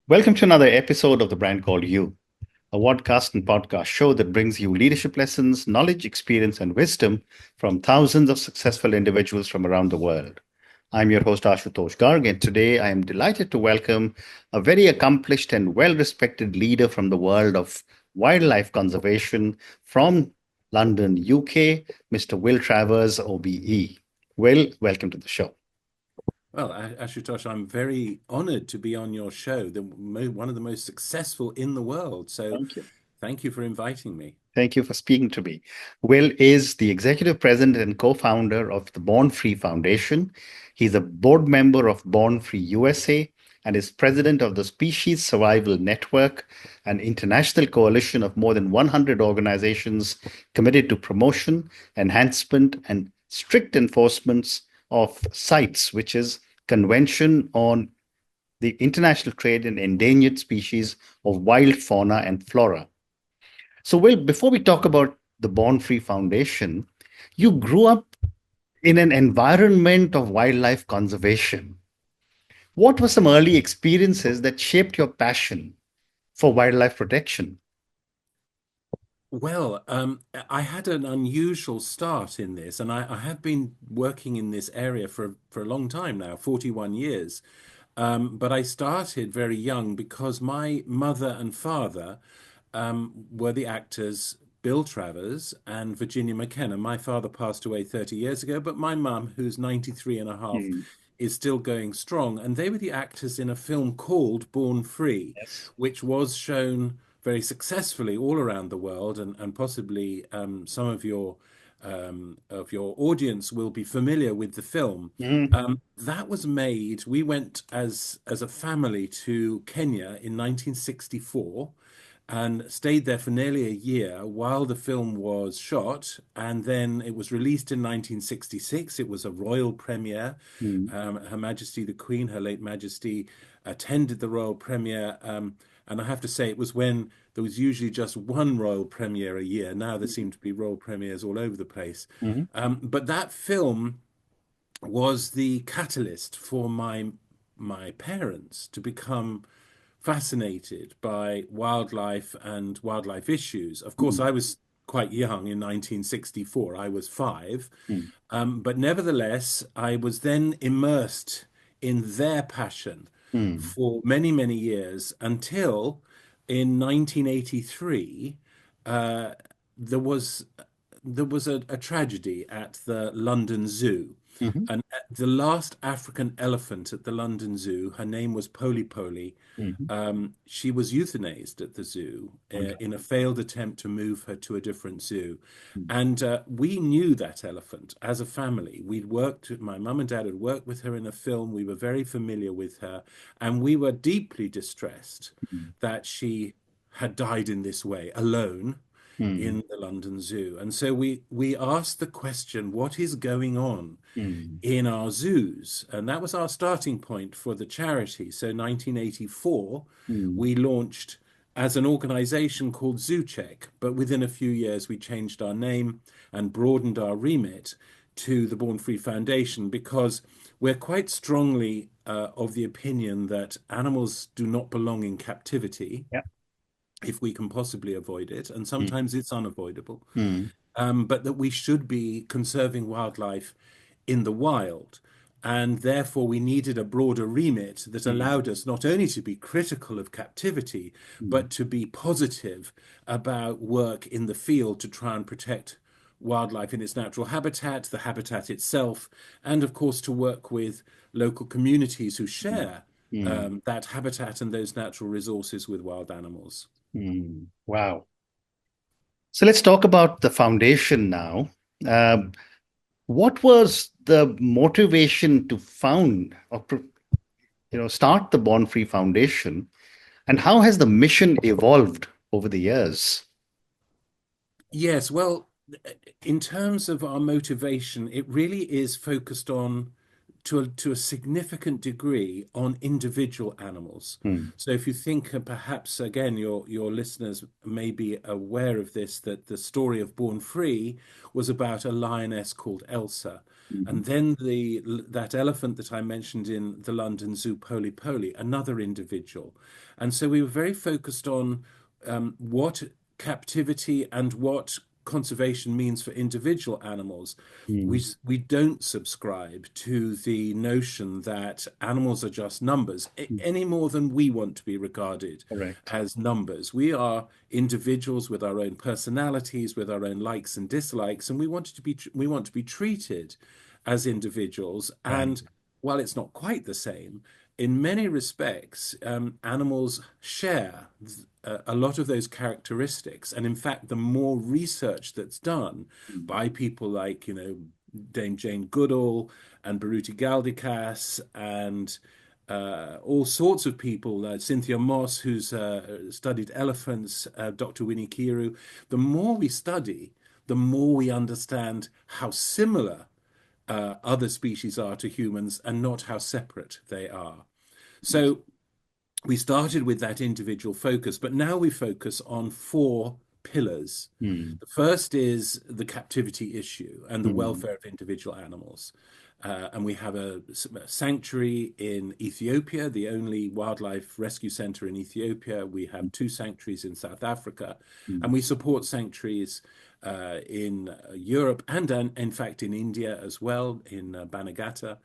Welcome to another episode of The Brand Called You, a podcast and podcast show that brings you leadership lessons, knowledge, experience, and wisdom from thousands of successful individuals from around the world. I'm your host, Ashutosh Garg, and today I am delighted to welcome a very accomplished and well respected leader from the world of wildlife conservation from London, UK, Mr. Will Travers, OBE. Will, welcome to the show. Well, Ashutosh, I'm very honored to be on your show, one of the most successful in the world. So Thank you. thank you for inviting me. Thank you for speaking to me. Will is the executive president and co-founder of the Born Free Foundation. He's a board member of Born Free USA and is president of the Species Survival Network, an international coalition of more than 100 organizations committed to promotion, enhancement, and strict enforcement of CITES, which is Convention on the International Trade in Endangered Species of Wild Fauna and Flora. So, Will, before we talk about the Born Free Foundation, you grew up in an environment of wildlife conservation. What were some early experiences that shaped your passion for wildlife protection? Well, I had an unusual start in this, and I have been working in this area for a long time now, 41 years. But I started very young because my mother and father were the actors Bill Travers and Virginia McKenna. My father passed away 30 years ago, but my mum, who's 93 and a half, Hmm. is still going strong. And they were the actors in a film called Born Free, Yes. which was shown very successfully all around the world, and possibly some of your audience will be familiar with the film. Hmm. That was made. We went as a family to Kenya in 1964 and stayed there for nearly a year while the film was shot. And then it was released in 1966. It was a royal premiere. Hmm. Her Majesty the Queen, Her late Majesty, attended the royal premiere. And I have to say, it was when there was usually just one royal premiere a year. Now there seem to be royal premieres all over the place. Hmm. But that film was the catalyst for my parents to become fascinated by wildlife and wildlife issues. Of course, I was quite young in 1964. I was five. Hmm. But nevertheless, I was then immersed in their passion Hmm. for many, many years until in 1983, uh, there was a tragedy at the London Zoo. Hmm. And the last African elephant at the London Zoo, her name was Poli Poli. Hmm. She was euthanized at the zoo Oh, God. in a failed attempt to move her to a different zoo. Hmm. And we knew that elephant as a family. My mum and dad had worked with her in a film. We were very familiar with her. And we were deeply distressed Hmm. that she had died in this way, alone Hmm. in the London Zoo. And so we asked the question, what is going on Hmm. in our zoos? And that was our starting point for the charity. So 1984, Hmm. we launched as an organization called Zoo Check, but within a few years we changed our name and broadened our remit to the Born Free Foundation because we're quite strongly of the opinion that animals do not belong in captivity Yeah. if we can possibly avoid it, and Hmm. sometimes it's unavoidable, Hmm. but that we should be conserving wildlife in the wild. And therefore, we needed a broader remit that Hmm. allowed us not only to be critical of captivity, Hmm. but to be positive about work in the field to try and protect wildlife in its natural habitat, the habitat itself, and of course, to work with local communities who share Hmm. that habitat and those natural resources with wild animals. Hmm. Wow. So let's talk about the foundation now. Um, what was the motivation to found or start the Born Free Foundation, and how has the mission evolved over the years? Yes, well, in terms of our motivation, it really is focused on to a significant degree on individual animals. Mm. So if you think, perhaps again, your listeners may be aware of this, that the story of Born Free was about a lioness called Elsa. Mhm. And then that elephant that I mentioned in the London Zoo, Poly Poly, another individual. And so we were very focused on what captivity and what conservation means for individual animals. Mm. We don't subscribe to the notion that animals are just numbers Mm. any more than we want to be regarded Correct. as numbers. We are individuals with our own personalities, with our own likes and dislikes, and we want to be treated as individuals. Right. And while it's not quite the same, in many respects, animals share a lot of those characteristics. And in fact, the more research that's done Mm. by people like, Dame Jane Goodall and Baruti Galdikas and all sorts of people, Cynthia Moss, who's studied elephants, Dr. Winnie Kiru, the more we study, the more we understand how similar other species are to humans and not how separate they are. So we started with that individual focus, but now we focus on four pillars. Mm. The first is the captivity issue and the Mm. welfare of individual animals. And we have a sanctuary in Ethiopia, the only wildlife rescue center in Ethiopia. We have two sanctuaries in South Africa, and Mm. we support sanctuaries in Europe and, in fact, in India as well, in Banagata,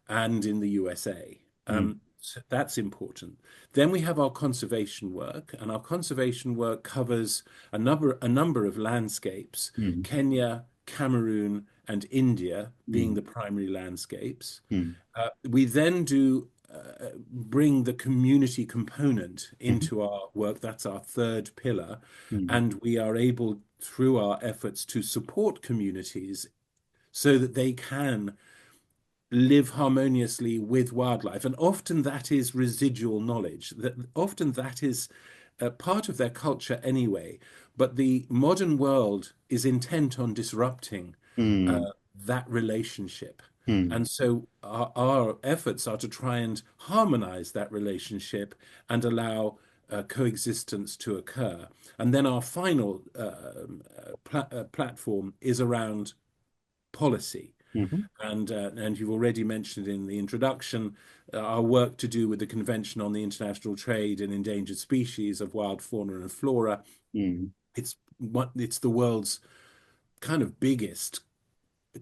and in the USA. Mm. So that's important. Then we have our conservation work, and our conservation work covers a number of landscapes, Mm. Kenya, Cameroon, and India being Mm. the primary landscapes. Mm. We then do bring the community component Mhm. into our work. That's our third pillar. Mm. And we are able, through our efforts, to support communities so that they can live harmoniously with wildlife. And often that is residual knowledge, that often that is part of their culture anyway. But the modern world is intent on disrupting Mm. that relationship. Mm. And so our efforts are to try and harmonize that relationship and allow coexistence to occur. And then our final platform is around policy. Mhm. And you've already mentioned in the introduction our work to do with the Convention on the International Trade in Endangered Species of Wild Fauna and Flora. Mm. It's the world's kind of biggest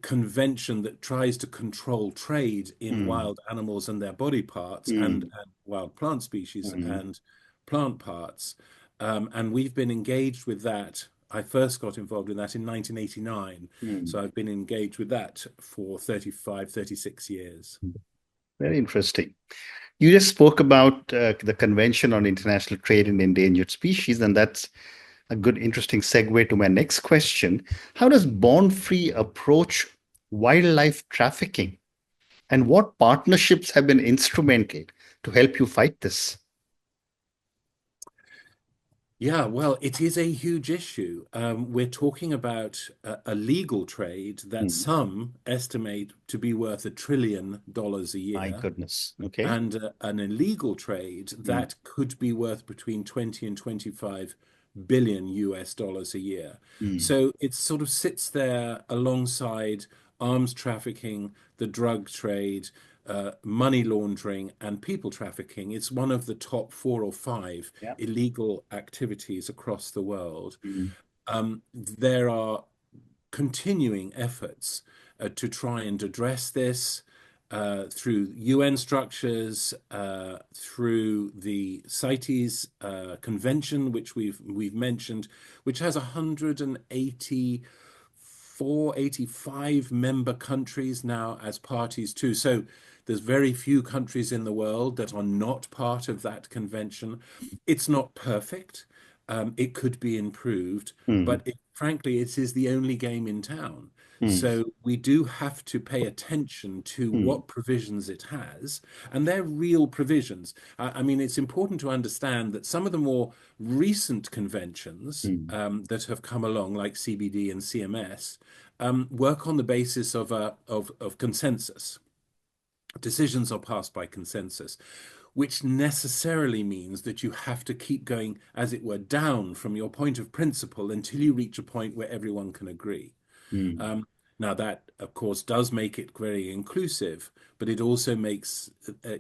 convention that tries to control trade in Mm. wild animals and their body parts Mm. and wild plant species Mm. and plant parts. And we've been engaged with that. I first got involved in that in 1989. Mm. So I've been engaged with that for 35, 36 years. Very interesting. You just spoke about the Convention on International Trade in Endangered Species, and that's a good, interesting segue to my next question. How does Born Free approach wildlife trafficking, and what partnerships have been instrumental to help you fight this? Yeah, well, it is a huge issue. We're talking about a legal trade that Mm. some estimate to be worth $1 trillion a My year, goodness. Okay. and an illegal trade Mm. that could be worth between 20 and 25 billion US dollars a year. Mm. So it sort of sits there alongside arms trafficking, the drug trade, money laundering, and people trafficking. It's one of the top four or five Yeah. illegal activities across the world. Mm. There are continuing efforts to try and address this through UN structures, through the CITES convention, which we've mentioned, which has 184, 85 member countries now as parties too. So there's very few countries in the world that are not part of that convention. It's not perfect. It could be improved, Mm. but frankly, it is the only game in town. Mm. So we do have to pay attention to Mm. what provisions it has, and they're real provisions. I mean, it's important to understand that some of the more recent conventions Mm. that have come along, like CBD and CMS, work on the basis of consensus. decisions are passed by consensus, which necessarily means that you have to keep going, as it were, down from your point of principle until you reach a point where everyone can agree. mm, Um, Now, that, of course, does make it very inclusive, but it also makes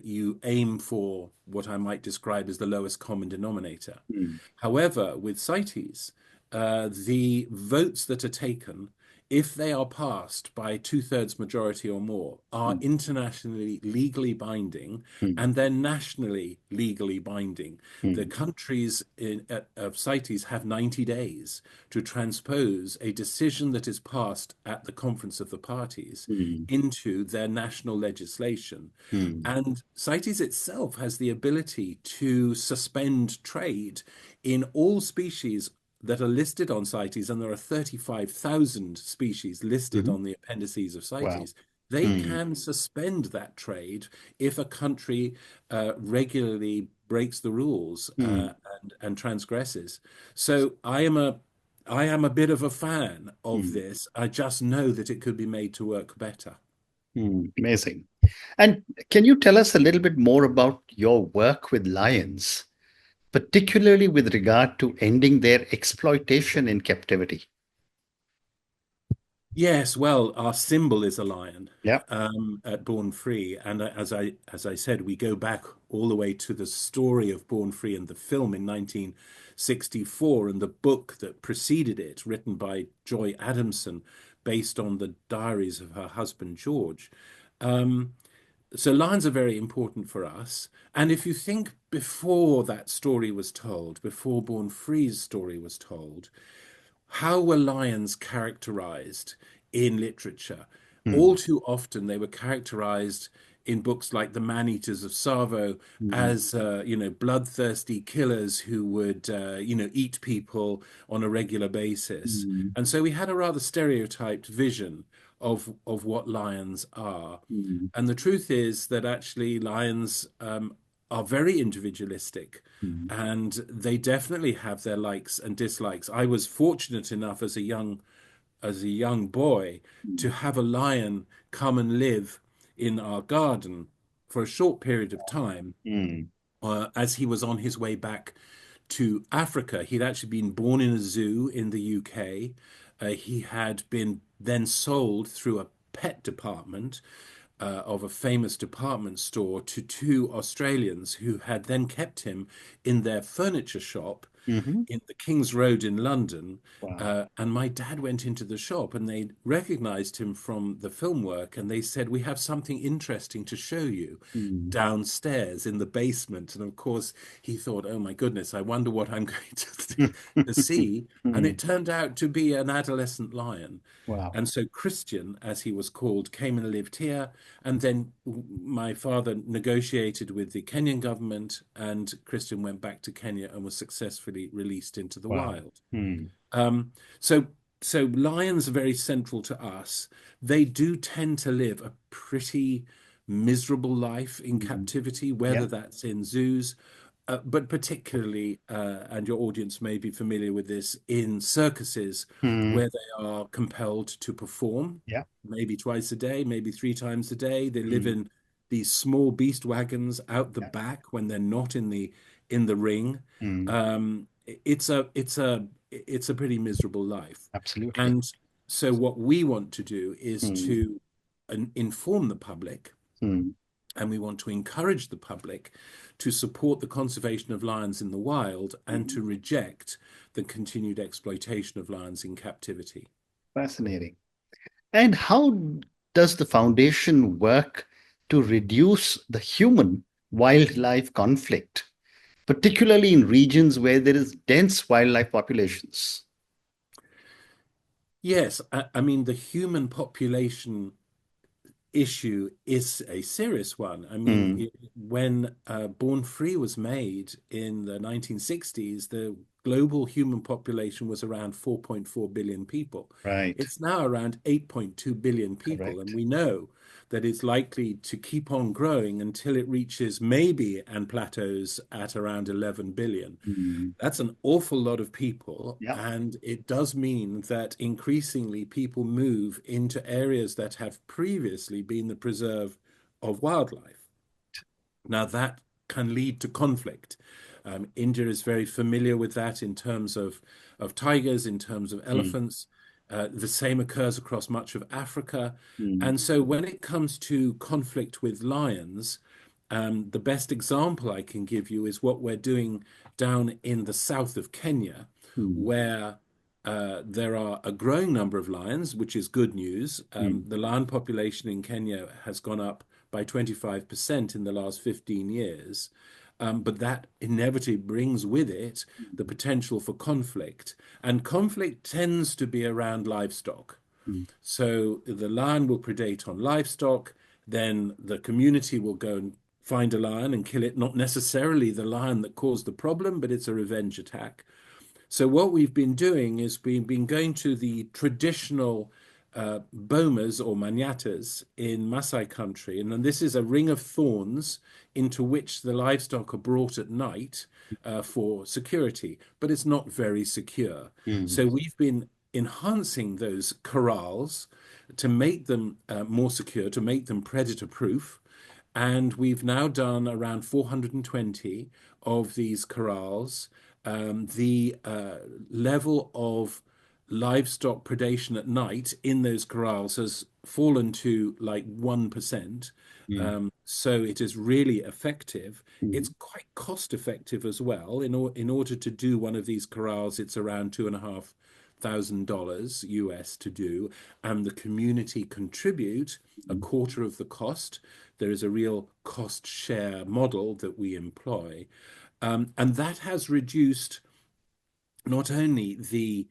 you aim for what I might describe as the lowest common denominator. mm, However, with CITES, the votes that are taken, if they are passed by two-thirds majority or more, are mm, internationally legally binding mm, and then nationally legally binding. The mm, countries of CITES have 90 days to transpose a decision that is passed at the Conference of the Parties mm, into their national legislation. mm, And CITES itself has the ability to suspend trade in all species that are listed on CITES, and there are 35,000 species listed mhm. on the appendices of Wow. CITES. They Mm, can suspend that trade if a country regularly breaks the rules mm, and transgresses. So I am a bit of a fan of mm, this. I just know that it could be made to work better. Amazing. And can you tell us a little bit more about your work with lions, particularly with regard to ending their exploitation in captivity? Yes, well, our symbol is a lion Yeah. at Born Free, and as I said, we go back all the way to the story of Born Free and the film in 1964, and the book that preceded it, written by Joy Adamson, based on the diaries of her husband George. Um, so lions are very important for us, and if you think before that story was told, before Born Free's story was told, how were lions characterized in literature? All Mm, too often, they were characterized in books like The Man-Eaters of Savo mm, as, bloodthirsty killers who would, eat people on a regular basis. mm, And so we had a rather stereotyped vision of what lions are. mm, And the truth is that actually lions are very individualistic, mm, and they definitely have their likes and dislikes. I was fortunate enough as a young boy to have a lion come and live in our garden for a short period of time mm, as he was on his way back to Africa. He'd actually been born in a zoo in the UK. He had been then sold through a pet department of a famous department store to two Australians who had then kept him in their furniture shop mhm. in the King's Road in London. Wow. And my dad went into the shop and they recognized him from the film work and they said, "We have something interesting to show you Mm, downstairs in the basement." And of course, he thought, "Oh my goodness, I wonder what I'm going to see." And mm, it turned out to be an adolescent lion. wow. And so Christian, as he was called, came and lived here. And then my father negotiated with the Kenyan government, and Christian went back to Kenya and was successfully released into the Wow. wild. Mm, Um, so, so lions are very central to us. They do tend to live a pretty miserable life in mm, captivity, whether yeah. that's in zoos, but particularly, and your audience may be familiar with this, in circuses Mm, where they are compelled to perform, yeah. maybe twice a day, maybe three times a day. They live Mm, in these small beast wagons out the yeah. back when they're not in the ring. Mm, It's a pretty miserable life. absolutely. And so what we want to do is Mm, to inform the public, mm, and we want to encourage the public to support the conservation of lions in the wild and mm. to reject the continued exploitation of lions in captivity. Fascinating. And how does the foundation work to reduce the human wildlife conflict, particularly in regions where there is dense wildlife populations? Yes, I mean, the human population issue is a serious one. I mean, Mm, when Born Free was made in the 1960s, the global human population was around 4.4 billion people. right. It's now around 8.2 billion people, and Correct. we know that it's likely to keep on growing until it reaches maybe and plateaus at around 11 billion. Mm, That's an awful lot of people, yeah. and it does mean that increasingly people move into areas that have previously been the preserve of wildlife. Now, that can lead to conflict. India is very familiar with that in terms of tigers, in terms of mm, elephants. The same occurs across much of Africa. mm, And so when it comes to conflict with lions, the best example I can give you is what we're doing down in the south of Kenya, mm, where there are a growing number of lions, which is good news. mm, The lion population in Kenya has gone up by 25% in the last 15 years. But that inevitably brings with it the potential for conflict. And conflict tends to be around livestock. mm, So the lion will predate on livestock, then the community will go and find a lion and kill it, not necessarily the lion that caused the problem, but it's a revenge attack. So what we've been doing is we've been going to the traditional bomas or manyatas in Maasai country, and then this is a ring of thorns into which the livestock are brought at night for security, but it's not very secure. mm, So we've been enhancing those corrals to make them more secure, to make them predator proof. And we've now done around 420 of these corrals. The level of livestock predation at night in those corrals has fallen to like 1%. mm, So it is really effective. It's mm, quite cost effective as well. In order to do one of these corrals, it's around $2,500 US to do, and the community contribute a mm, quarter of the cost. There is a real cost share model that we employ. And that has reduced not only the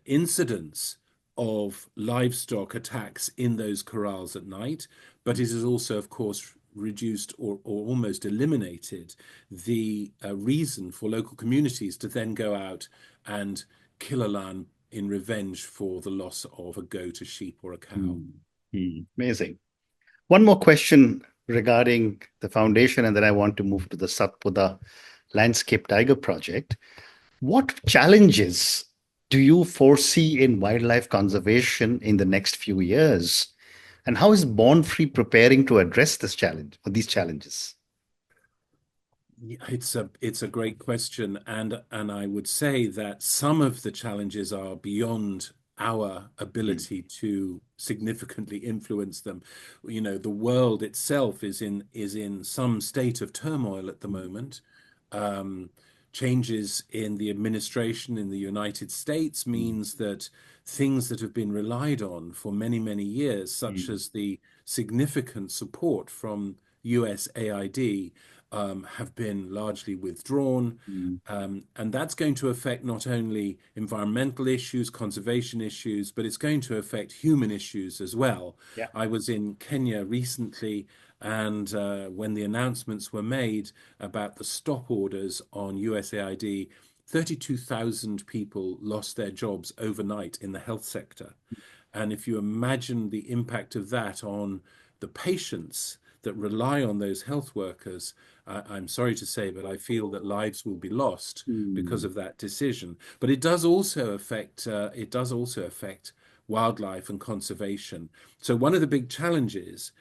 incidence of livestock attacks in those corrals at night, but it has also, of course, reduced or almost eliminated the reason for local communities to then go out and kill a lion in revenge for the loss of a goat, a sheep, or a cow. mm, Amazing. One more question regarding the foundation, and then I want to move to the Satpuda Landscape Tiger Project. What challenges do you foresee in wildlife conservation in the next few years? And how is Born Free preparing to address this challenge or these challenges? Yeah, it's a great question, and I would say that some of the challenges are beyond our Mm, ability to significantly influence them. You know, the world itself is in some state of turmoil at the moment. Um, Changes in the administration in the United States mm, means that things that have been relied on for many, many years, such mm, as the significant support from USAID, have been largely withdrawn. mm. And that's going to affect not only environmental issues, conservation issues, but it's going to affect human issues as well. Yeah. I was in Kenya recently, and when the announcements were made about the stop orders on USAID, 32,000 people lost their jobs overnight in the health sector. And if you imagine the impact of that on the patients that rely on those health workers, I'm sorry to say, but I feel that lives will be lost because Mm, of that decision. But it does also affect wildlife and conservation. So one of the big challenges,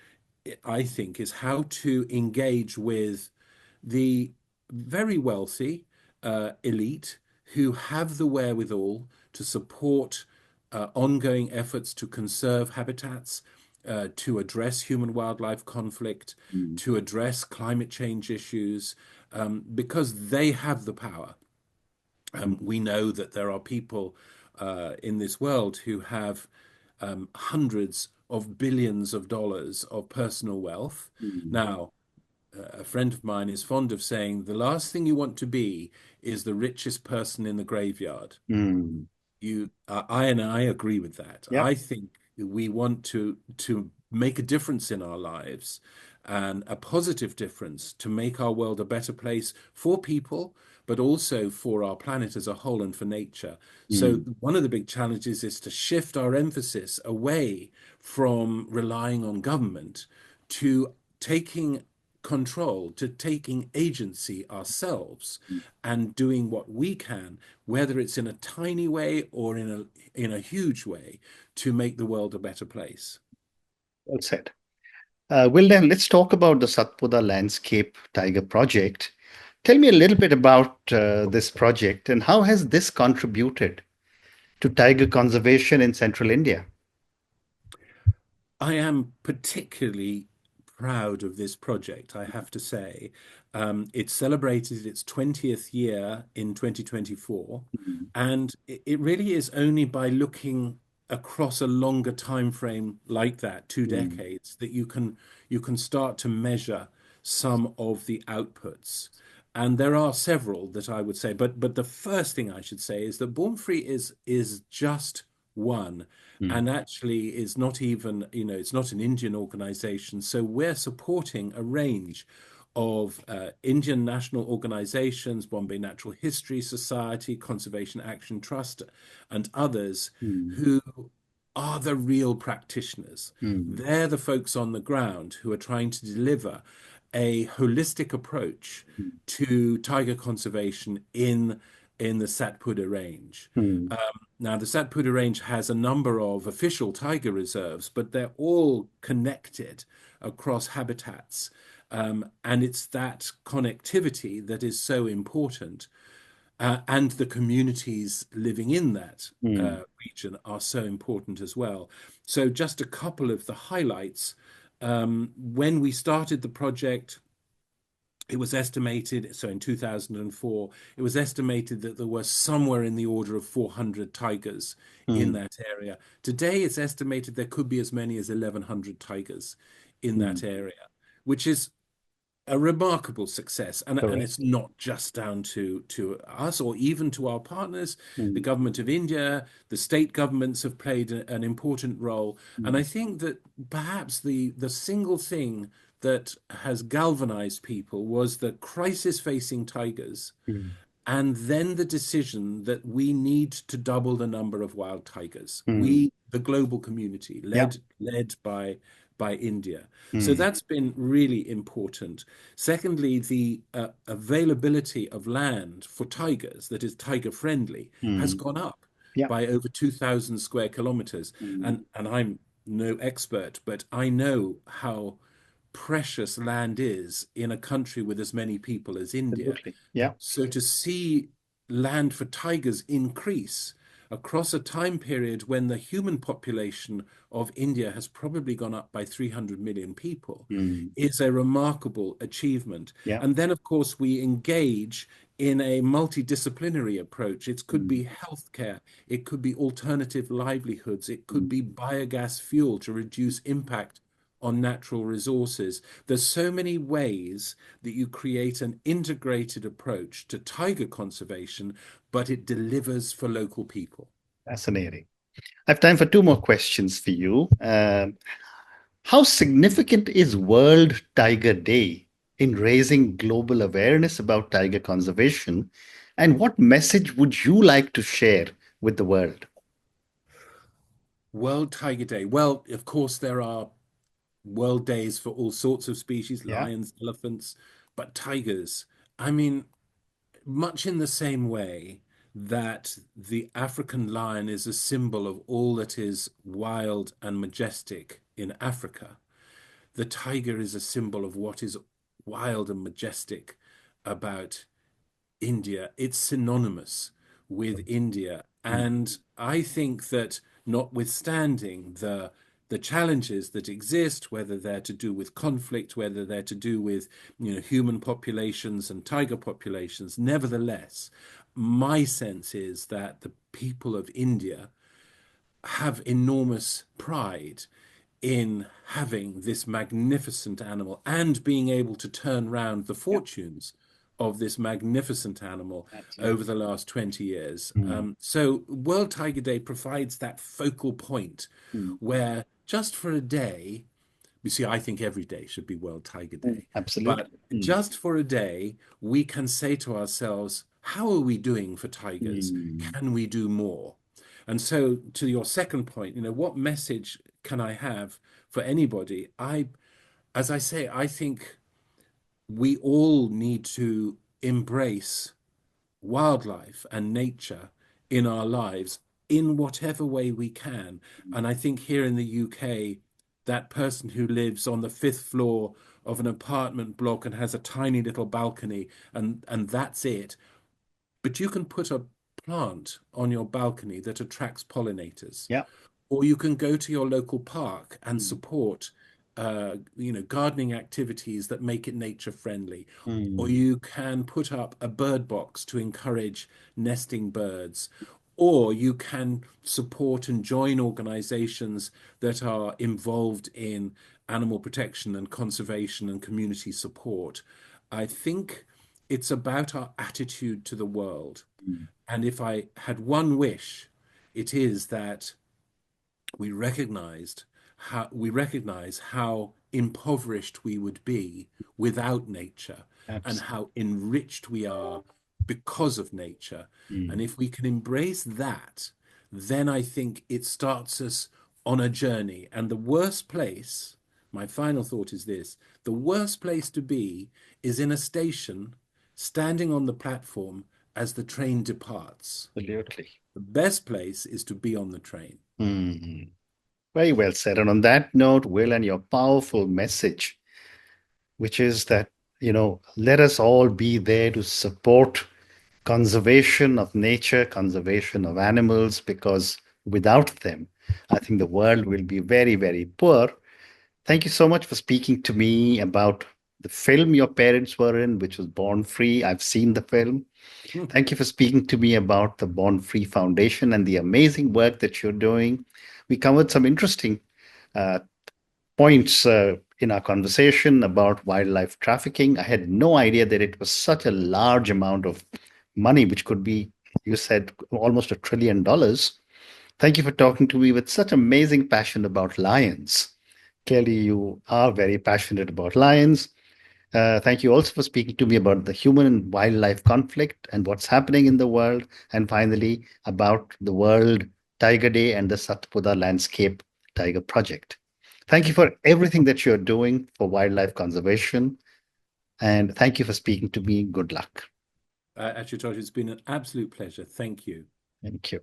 I think, is how to engage with the very wealthy elite who have the wherewithal to support ongoing efforts to conserve habitats, to address human wildlife conflict, mm, to address climate change issues, because they have the power. We know that there are people in this world who have hundreds of billions of dollars of personal wealth. mm, Now, a friend of mine is fond of saying the last thing you want to be is the richest person in the graveyard. mm. I agree with that. Yeah. I think we want to make a difference in our lives, and a positive difference to make our world a better place for people, but also for our planet as a whole and for nature. So Mm, one of the big challenges is to shift our emphasis away from relying on government to taking control, to taking agency ourselves mm. and doing what we can, whether it's in a tiny way or in a huge way, to make the world a better place. Well said. Well, then let's talk about the Satpuda Landscape Tiger Project. Tell me a little bit about this project and how has this contributed to tiger conservation in central India? I am particularly proud of this project, I have to say. It celebrated its 20th year in 2024, Mm, and it really is only by looking across a longer time frame like that, two mm, decades, that you can start to measure some of the outputs. And there are several that I would say, but the first thing I should say is that Born Free is just one mm, and actually is not even, it's not an Indian organization. So we're supporting a range of Indian national organizations, Bombay Natural History Society, Conservation Action Trust, and others mm, who are the real practitioners. mm, They're the folks on the ground who are trying to deliver a holistic approach mm, to tiger conservation in the Satpuda Range. mm, Um, Now, the Satpuda Range has a number of official tiger reserves, but they're all connected across habitats. And it's that connectivity that is so important. And the communities living in that mm, region are so important as well. So, just a couple of the highlights. When we started the project, it was estimated, so in 2004, it was estimated that there were somewhere in the order of 400 tigers in mm, that area. Today, it's estimated there could be as many as 1,100 tigers in mm. that area, which is a remarkable success. And Correct. it's not just down to us or even to our partners. The Mm, government of India, the state governments have played an important role. And mm, I think that perhaps the single thing that has galvanized people was the crisis facing tigers mm, and then the decision that we need to double the number of wild tigers. mm. We, the global community, Yeah. led by India. So Mm, that's been really important. Secondly, the availability of land for tigers that is tiger friendly has mm. gone up Yeah. by over 2,000 square kilometers. Mm. And I'm no expert, but I know how precious land is in a country with as many people as India. Absolutely. Yeah. So to see land for tigers increase across a time period when the human population of India has probably gone up by 300 million people Mm, is a remarkable achievement. yeah. And then, of course, we engage in a multidisciplinary approach. It could Mm, be healthcare, it could be alternative livelihoods, it could mm. be biogas fuel to reduce impact on natural resources. There's so many ways that you create an integrated approach to tiger conservation, but it delivers for local people. Fascinating. I have time for two more questions for you. How significant is World Tiger Day in raising global awareness about tiger conservation? And what message would you like to share with the world? World Tiger Day. Well, of course, there are world days for all sorts of species, Yeah. lions, elephants, but tigers. I mean, much in the same way that the African lion is a symbol of all that is wild and majestic in Africa, the tiger is a symbol of what is wild and majestic about India. It's synonymous with India. Mm, And I think that notwithstanding the challenges that exist, whether they're to do with conflict, whether they're to do with human populations and tiger populations, nevertheless, my sense is that the people of India have enormous pride in having this magnificent animal and being able to turn round the yeah, fortunes of this magnificent animal over absolutely. the last 20 years. Mm, So, World Tiger Day provides that focal point mm, where just for a day, you see, I think every day should be World Tiger mm, Day, but absolutely. Mm, just for a day, we can say to ourselves, how are we doing for tigers? mm, Can we do more? And so, to your second point, what message can I have for anybody? As I say, I think we all need to embrace wildlife and nature in our lives in whatever way we can. And I think here in the UK, that person who lives on the fifth floor of an apartment block and has a tiny little balcony, and that's it. But you can put a plant on your balcony that attracts pollinators, Yeah. or you can go to your local park and Mm. support, gardening activities that make it nature friendly. Or Mm. you can put up a bird box to encourage nesting birds. Or you can support and join organizations that are involved in animal protection and conservation and community support. I think it's about our attitude to the world. Mm. And if I had one wish, it is that we recognize how impoverished we would be without nature, and Absolutely. how enriched we are because of nature. And Mm. if we can embrace that, then I think it starts us on a journey. And the worst place, my final thought is this: the worst place to be is in a station, standing on the platform as the train departs. Absolutely. The best place is to be on the train. Mm. Very well said. And on that note, Will, and your powerful message, which is that, let us all be there to support conservation of nature, conservation of animals, because without them, I think the world will be very, very poor. Thank you so much for speaking to me about the film your parents were in, which was Born Free. I've seen the film. Thank you for speaking to me about the Born Free Foundation and the amazing work that you're doing. We covered some interesting uh, points in our conversation about wildlife trafficking. I had no idea that it was such a large amount of money, which could be, you said, almost $1 trillion. Thank you for talking to me with such amazing passion about lions. Clearly, you are very passionate about lions. Thank you also for speaking to me about the human and wildlife conflict and what's happening in the world. And finally, about the World Tiger Day and the Satpuda Landscape Tiger Project. Thank you for everything that you're doing for wildlife conservation. And thank you for speaking to me. Good luck. Actually, Tosh, it's been an absolute pleasure. Thank you. Thank you.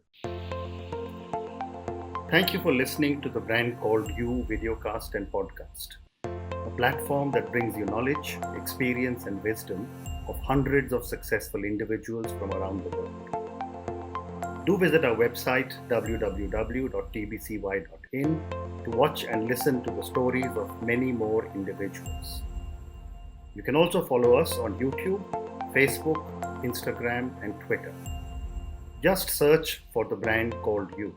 Thank you for listening to the Brand Called You videocast and podcast, a platform that brings you knowledge, experience, and wisdom of hundreds of successful individuals from around the world. Do visit our website www.tbcy.in to watch and listen to the stories of many more individuals. You can also follow us on YouTube, Facebook, Instagram, and Twitter. Just search for the Brand Called You.